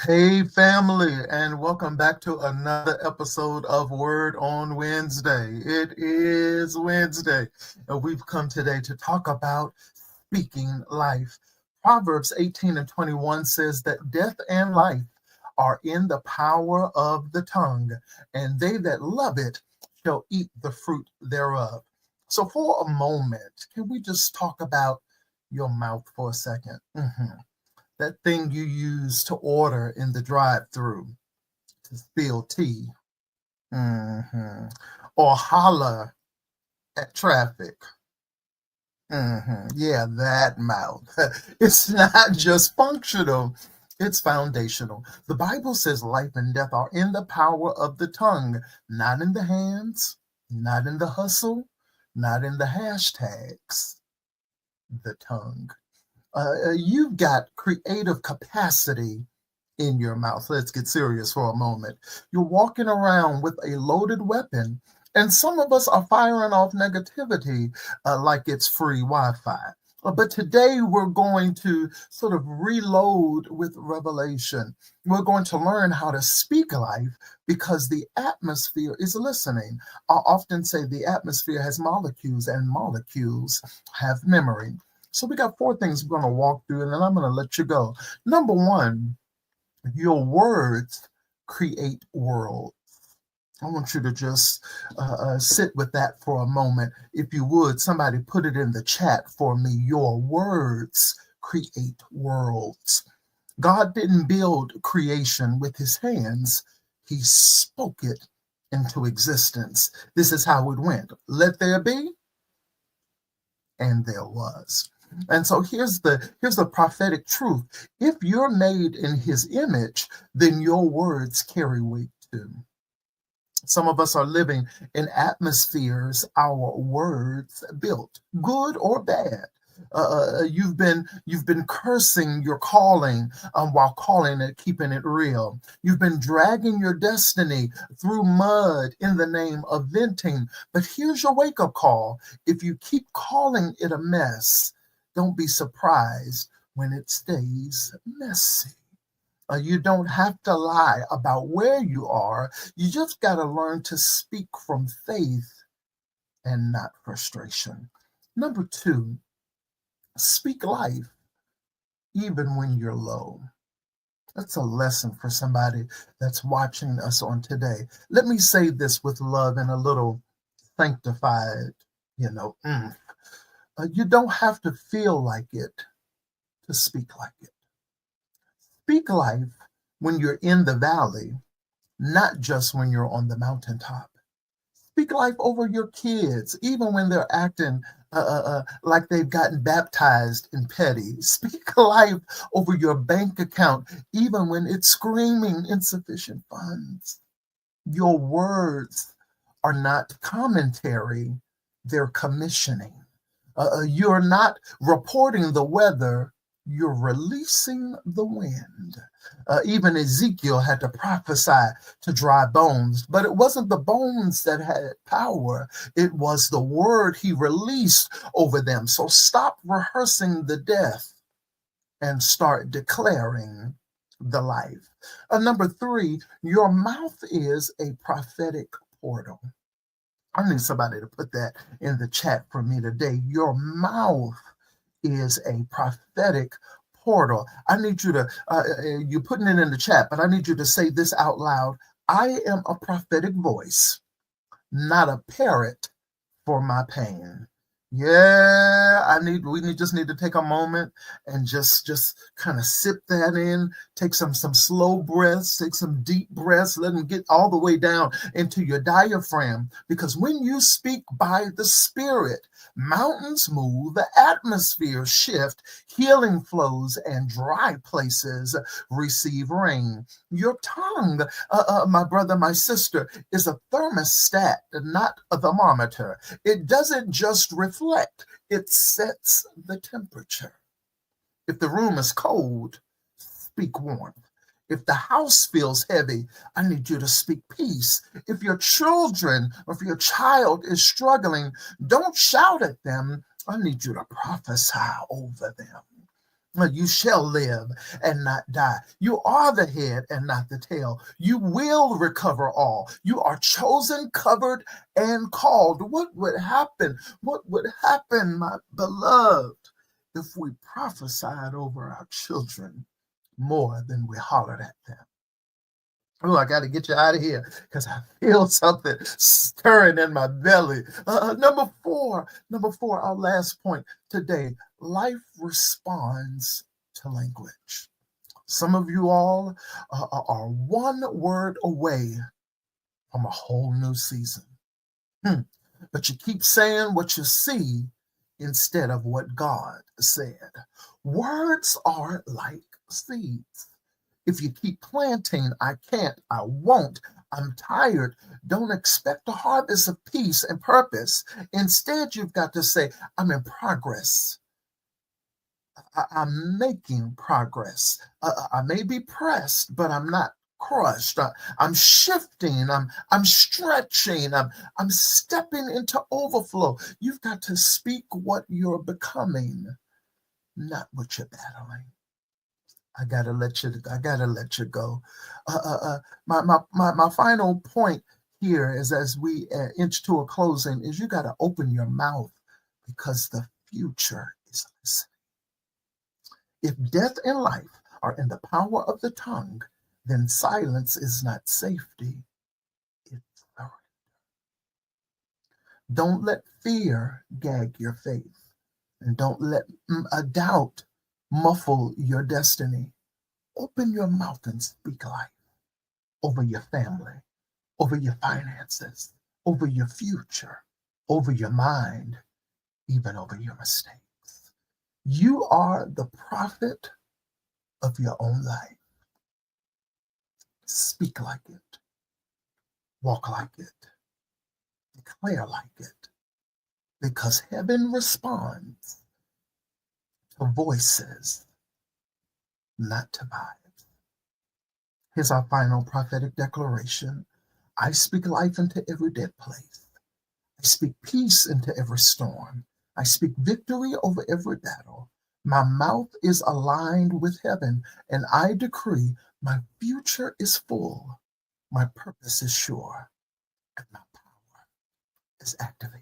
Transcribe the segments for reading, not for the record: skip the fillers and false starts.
Hey, family, and welcome back to another episode of Word on Wednesday. It is Wednesday, and we've come today to talk about speaking life. Proverbs 18 and 21 says that death and life are in the power of the tongue, and they that love it shall eat the fruit thereof. So, for a moment, can we just talk about your mouth for a 2nd? That thing you use to order in the drive-through to spill tea, hmm or holler at traffic. Yeah, that mouth. It's not just functional, it's foundational. The Bible says life and death are in the power of the tongue, not in the hands, not in the hustle, not in the hashtags, the tongue. You've got creative capacity in your mouth. Let's get serious for a moment. You're walking around with a loaded weapon, and some of us are firing off negativity like it's free Wi Fi. But today we're going to sort of reload with revelation. We're going to learn how to speak life because the atmosphere is listening. I often say the atmosphere has molecules and molecules have memory. So we got 4 things we're going to walk through, and then I'm going to let you go. Number one, your words create worlds. I want you to just sit with that for a moment. If you would, somebody put it in the chat for me. Your words create worlds. God didn't build creation with his hands. He spoke it into existence. This is how it went. Let there be, and there was. And so here's the prophetic truth. If you're made in his image, then your words carry weight too. Some of us are living in atmospheres our words built, good or bad. You've been cursing your calling while calling it, keeping it real. You've been dragging your destiny through mud in the name of venting. But here's your wake-up call. If you keep calling it a mess, don't be surprised when it stays messy. You don't have to lie about where you are. You just got to learn to speak from faith and not frustration. Number two, speak life even when you're low. That's a lesson for somebody that's watching us on today. Let me say this with love and a little sanctified, you don't have to feel like it to speak like it. Speak life when you're in the valley, not just when you're on the mountaintop. Speak life over your kids, even when they're acting like they've gotten baptized in petty. Speak life over your bank account, even when it's screaming insufficient funds. Your words are not commentary, they're commissioning. You're not reporting the weather, you're releasing the wind. Even Ezekiel had to prophesy to dry bones, but it wasn't the bones that had power, it was the word he released over them. So stop rehearsing the death and start declaring the life. Number three, your mouth is a prophetic portal. I need somebody to put that in the chat for me today. Your mouth is a prophetic portal. I need you to, you're putting it in the chat, but I need you to say this out loud. I am a prophetic voice, not a parrot for my pain. Yeah, just need to take a moment and just kind of sip that in, take some slow breaths, take some deep breaths, let them get all the way down into your diaphragm. Because when you speak by the Spirit, mountains move, the atmosphere shift, healing flows, and dry places receive rain. Your tongue, my brother, my sister, is a thermostat, not a thermometer. It doesn't just reflect, it sets the temperature. If the room is cold, speak warmth. If the house feels heavy, I need you to speak peace. If your children or if your child is struggling, don't shout at them. I need you to prophesy over them. You shall live and not die. You are the head and not the tail. You will recover all. You are chosen, covered, and called. What would happen? What would happen, my beloved, if we prophesied over our children more than we hollered at them? Oh, I got to get you out of here because I feel something stirring in my belly. Number four, our last point today. Life responds to language. Some of you all are one word away from a whole new season. Hmm. But you keep saying what you see instead of what God said. Words are like seeds. If you keep planting, I can't, I won't, I'm tired, don't expect a harvest of peace and purpose. Instead, you've got to say, I'm in progress. I'm making progress. I may be pressed, but I'm not crushed. I'm shifting. I'm stretching. I'm stepping into overflow. You've got to speak what you're becoming, not what you're battling. I gotta let you go. My final point here is as we inch to a closing is you gotta open your mouth because the future is listening. If death and life are in the power of the tongue, then silence is not safety, it's surrender. Don't let fear gag your faith, and don't let a doubt muffle your destiny. Open your mouth and speak life over your family, over your finances, over your future, over your mind, even over your mistakes. You are the prophet of your own life. Speak like it, walk like it, declare like it, because heaven responds to voices, not to vibes. Here's our final prophetic declaration. I speak life into every dead place. I speak peace into every storm. I speak victory over every battle. My mouth is aligned with heaven, and I decree my future is full, my purpose is sure, and my power is activated.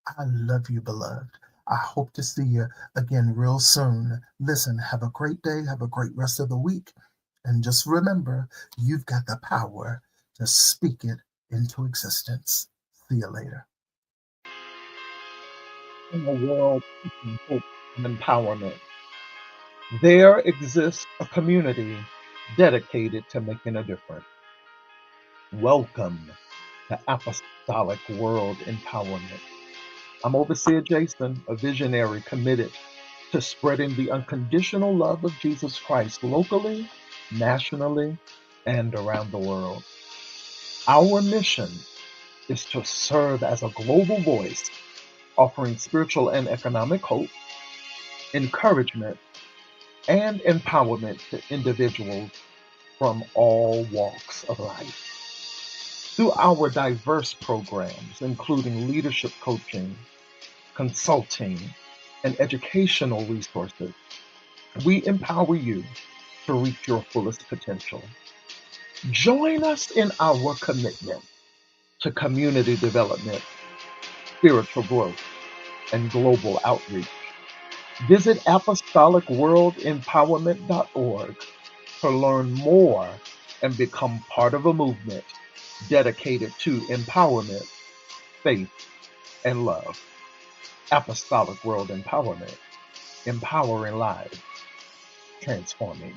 I love you, beloved. I hope to see you again real soon. Listen, have a great day, have a great rest of the week, and just remember, you've got the power to speak it into existence. See you later. In a world seeking hope and empowerment, there exists a community dedicated to making a difference. Welcome to Apostolic World Empowerment. I'm Overseer Jason, a visionary committed to spreading the unconditional love of Jesus Christ locally, nationally, and around the world. Our mission is to serve as a global voice, offering spiritual and economic hope, encouragement, and empowerment to individuals from all walks of life. Through our diverse programs, including leadership coaching, consulting, and educational resources, we empower you to reach your fullest potential. Join us in our commitment to community development, spiritual growth, and global outreach. Visit apostolicworldempowerment.org to learn more and become part of a movement dedicated to empowerment, faith, and love. Apostolic World Empowerment, empowering lives, transforming